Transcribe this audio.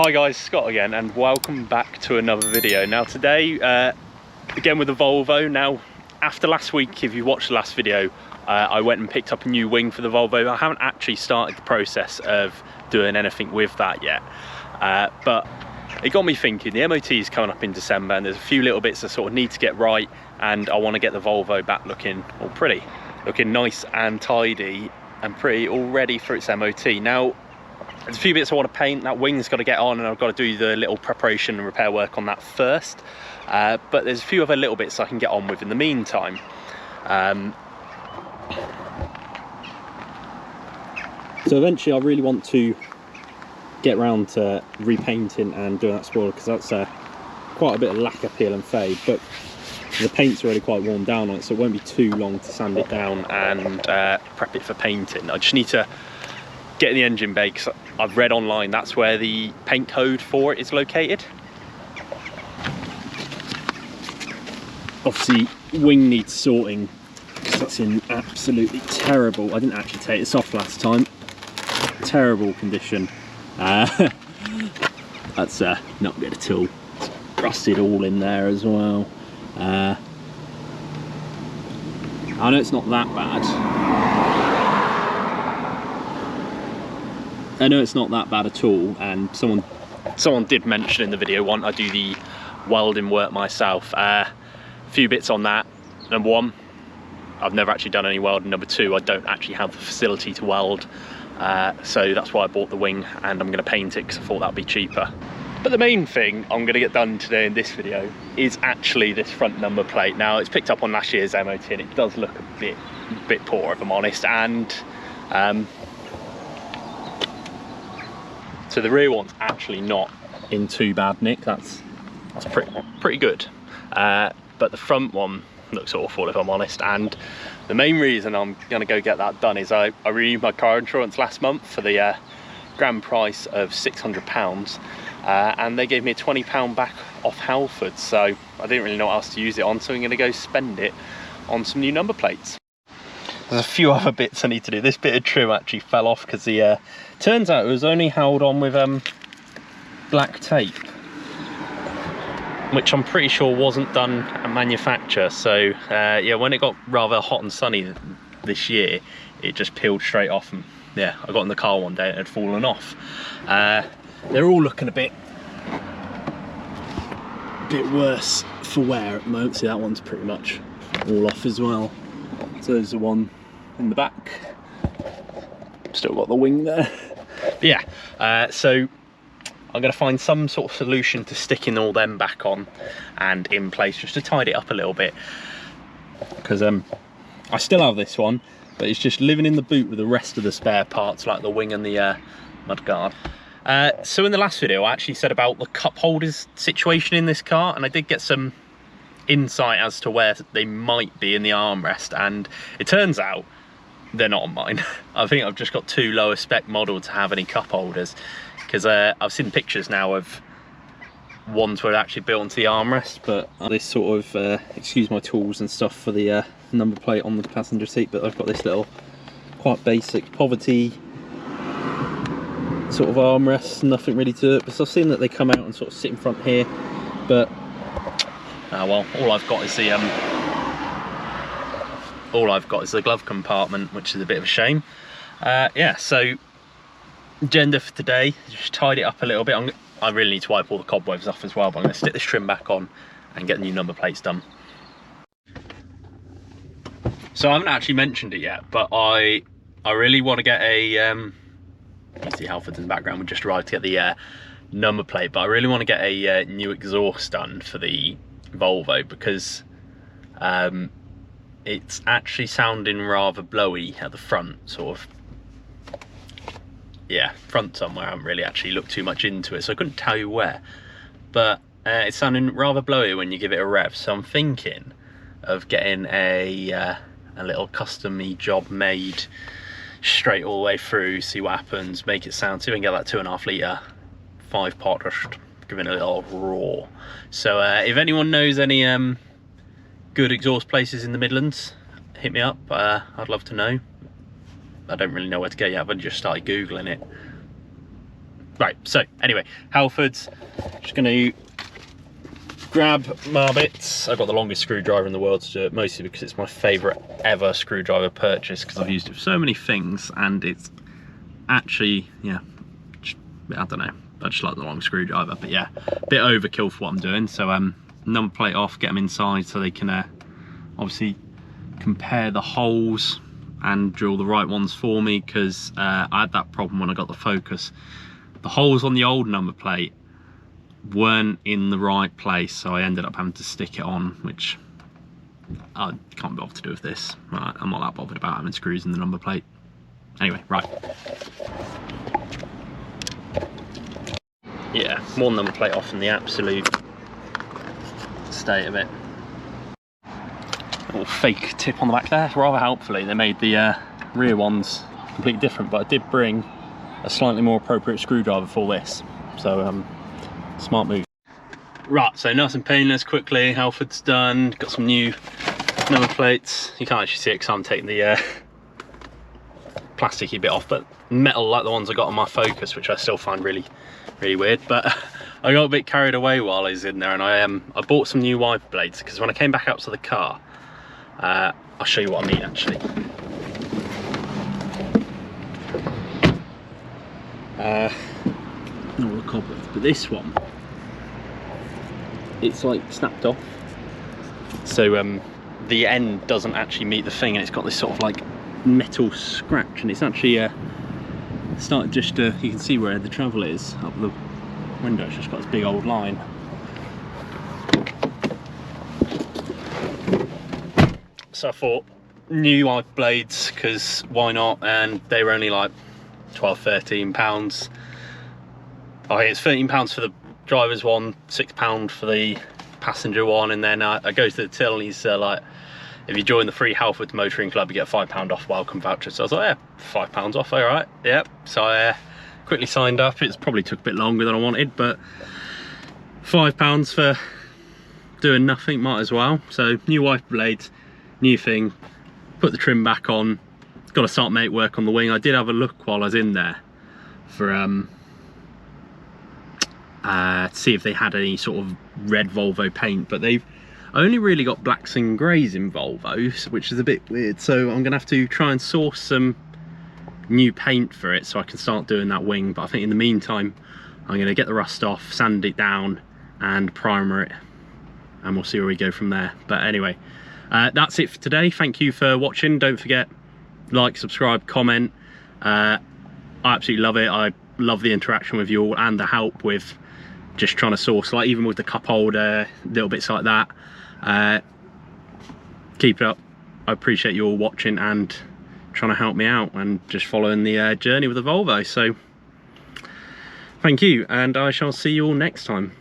Hi guys, Scott again, and welcome back to another video. Now today, again with the Volvo. Now, after last week, if you watched the last video, I went and picked up a new wing for the Volvo. I haven't actually started the process of doing anything with that yet, but it got me thinking. The MOT is coming up in December, and there's a few little bits I sort of need to get right, and I want to get the Volvo back looking all pretty, looking nice and tidy and pretty, all ready for its MOT. Now, there's a few bits I want to paint. That wing's got to get on, and I've got to do the little preparation and repair work on that first. But there's a few other little bits I can get on with in the meantime. So eventually I really want to get around to repainting and doing that spoiler, because that's quite a bit of lacquer peel and fade, but the paint's already quite worn down on it, so it won't be too long to sand it down and prep it for painting. I just need to get in the engine bay, because I've read online that's where the paint code for it is located. Obviously wing needs sorting because that's in absolutely terrible, I didn't actually take this off last time, terrible condition. That's not good at all. It's rusted all in there as well. I know it's not that bad. I know it's not that bad at all, and someone did mention in the video, I do the welding work myself. A few bits on that. Number one, I've never actually done any welding. Number two, I don't actually have the facility to weld, so that's why I bought the wing, and I'm going to paint it because I thought that'd be cheaper. But the main thing I'm going to get done today in this video is actually this front number plate. Now, it's picked up on last year's MOT, and it does look a bit poor, if I'm honest, and so the rear one's actually not in too bad nick. That's pretty good, but the front one looks awful, if I'm honest. And the main reason I'm going to go get that done is I renewed my car insurance last month for the grand price of £600, and they gave me a £20 back off Halfords, so I didn't really know what else to use it on, so I'm going to go spend it on some new number plates. There's a few other bits I need to do. This bit of trim actually fell off because the turns out it was only held on with black tape, which I'm pretty sure wasn't done at manufacture. So yeah, when it got rather hot and sunny this year, it just peeled straight off, and yeah, I got in the car one day and it had fallen off. They're all looking a bit worse for wear at the moment. See, that one's pretty much all off as well. So there's the one in the back, still got the wing there. But yeah, so I'm going to find some sort of solution to sticking all them back on and in place, just to tidy it up a little bit, because I still have this one, but it's just living in the boot with the rest of the spare parts, like the wing and the mudguard. So in the last video I actually said about the cup holders situation in this car, and I did get some insight as to where they might be in the armrest, and it turns out they're not on mine. I think I've just got too low a spec model to have any cup holders, because I've seen pictures now of ones where it actually built into the armrest, but this sort of excuse my tools and stuff for the number plate on the passenger seat, but I've got this little quite basic poverty sort of armrest, nothing really to it. But I've seen that they come out and sort of sit in front here, but well, all I've got is the glove compartment, which is a bit of a shame. Yeah, so agenda for today, just tidy it up a little bit. I really need to wipe all the cobwebs off as well, but I'm going to stick this trim back on and get the new number plates done. So I haven't actually mentioned it yet, but I really want to get a you see Halfords in the background. We just arrived to get the number plate, but I really want to get a new exhaust done for the Volvo, because it's actually sounding rather blowy at the front, sort of, yeah, front somewhere. I haven't really actually looked too much into it, so I couldn't tell you where, but it's sounding rather blowy when you give it a rev. So I'm thinking of getting a little custom-y job made straight all the way through, see what happens, make it sound, see if we can get that 2.5 litre 5-pot, just giving it a little roar. So if anyone knows any good exhaust places in the Midlands, hit me up. I'd love to know. I don't really know where to go yet, I've only just started Googling it. Right, so anyway, Halfords, just gonna grab my bits. I've got the longest screwdriver in the world to do it, mostly because it's my favourite ever screwdriver purchase, because I've used it for so many things, and it's actually, yeah, I don't know, I just like the long screwdriver, but yeah, a bit overkill for what I'm doing. So number plate off, get them inside so they can obviously compare the holes and drill the right ones for me, because I had that problem when I got the Focus. The holes on the old number plate weren't in the right place, so I ended up having to stick it on, which I can't be bothered to do with this. Right, I'm not that bothered about having screws in the number plate. Anyway, right. Yeah, more number plate off in the absolute state of it. A little fake tip on the back there, rather helpfully. They made the rear ones completely different, but I did bring a slightly more appropriate screwdriver for this, so smart move. Right, so nice and painless, quickly, Halfords done. Got some new number plates. You can't actually see it because I'm taking the plasticky bit off, but metal like the ones I got on my Focus, which I still find really weird. But I got a bit carried away while I was in there, and I bought some new wiper blades, because when I came back up to the car, I'll show you what I mean actually. Not all the cobwebs, but this one, it's like snapped off, so the end doesn't actually meet the thing, and it's got this sort of like metal scratch, and it's actually started just to, you can see where the travel is up the window. It's just got this big old line. So I thought new wiper blades, because why not, and they were only like 12-13 pounds. I think it's 13 pounds for the driver's one, £6 for the passenger one, and then I go to the till and he's like, if you join the free Halfords Motoring Club, you get a £5 off welcome voucher. So I was like, yeah, £5 off, all right, yep. So I quickly signed up. It probably took a bit longer than I wanted, but £5 for doing nothing, might as well. So new wiper blades, new thing, put the trim back on, got to start make work on the wing. I did have a look while I was in there for to see if they had any sort of red Volvo paint, but they've only really got blacks and greys in Volvos, which is a bit weird. So I'm gonna have to try and source some new paint for it so I can start doing that wing. But I think in the meantime I'm gonna get the rust off, sand it down and primer it, and we'll see where we go from there. But anyway, that's it for today. Thank you for watching. Don't forget, like, subscribe, comment. I absolutely love it. I love the interaction with you all and the help with just trying to source, like even with the cup holder, little bits like that. Keep it up. I appreciate you all watching and trying to help me out and just following the journey with the Volvo. So thank you, and I shall see you all next time.